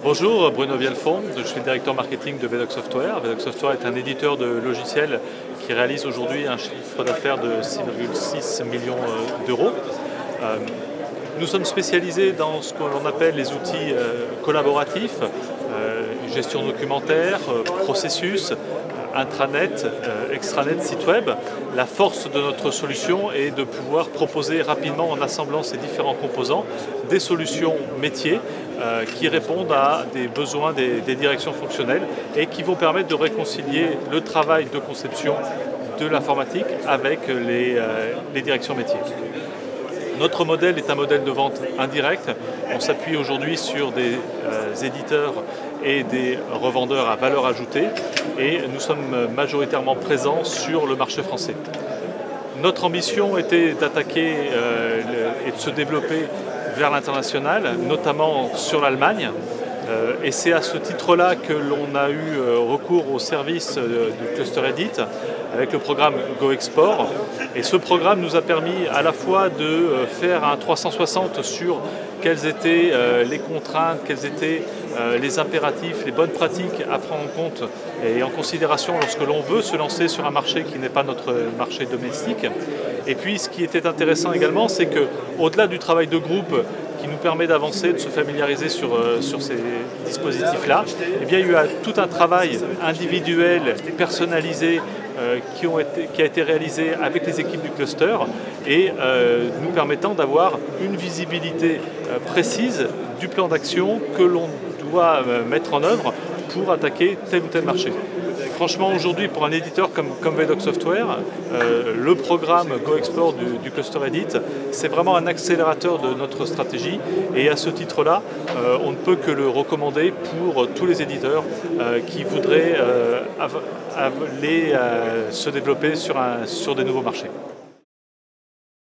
Bonjour, Bruno Vielfond, je suis le directeur marketing de Vedox Software. Vedox Software est un éditeur de logiciels qui réalise aujourd'hui un chiffre d'affaires de 6,6 millions d'euros. Nous sommes spécialisés dans ce que l'on appelle les outils collaboratifs, gestion documentaire, processus, intranet, extranet, site web. La force de notre solution est de pouvoir proposer rapidement, en assemblant ces différents composants, des solutions métiers qui répondent à des besoins des directions fonctionnelles et qui vont permettre de réconcilier le travail de conception de l'informatique avec les directions métiers. Notre modèle est un modèle de vente indirect. On s'appuie aujourd'hui sur des éditeurs et des revendeurs à valeur ajoutée et nous sommes majoritairement présents sur le marché français. Notre ambition était d'attaquer et de se développer vers l'international, notamment sur l'Allemagne. Et c'est à ce titre-là que l'on a eu recours au service du Cluster Edit avec le programme GoExport. Et ce programme nous a permis à la fois de faire un 360 sur quelles étaient les contraintes, quels étaient les impératifs, les bonnes pratiques à prendre en compte et en considération lorsque l'on veut se lancer sur un marché qui n'est pas notre marché domestique. Et puis ce qui était intéressant également, c'est qu'au-delà du travail de groupe qui nous permet d'avancer, de se familiariser sur ces dispositifs-là, eh bien, il y a eu tout un travail individuel, personnalisé, qui a été réalisé avec les équipes du cluster et nous permettant d'avoir une visibilité précise du plan d'action que l'on doit mettre en œuvre pour attaquer tel ou tel marché. Franchement, aujourd'hui, pour un éditeur comme Vedox Software, le programme GoExport du Cluster Edit, c'est vraiment un accélérateur de notre stratégie et à ce titre-là, on ne peut que le recommander pour tous les éditeurs qui voudraient aller se développer sur des nouveaux marchés.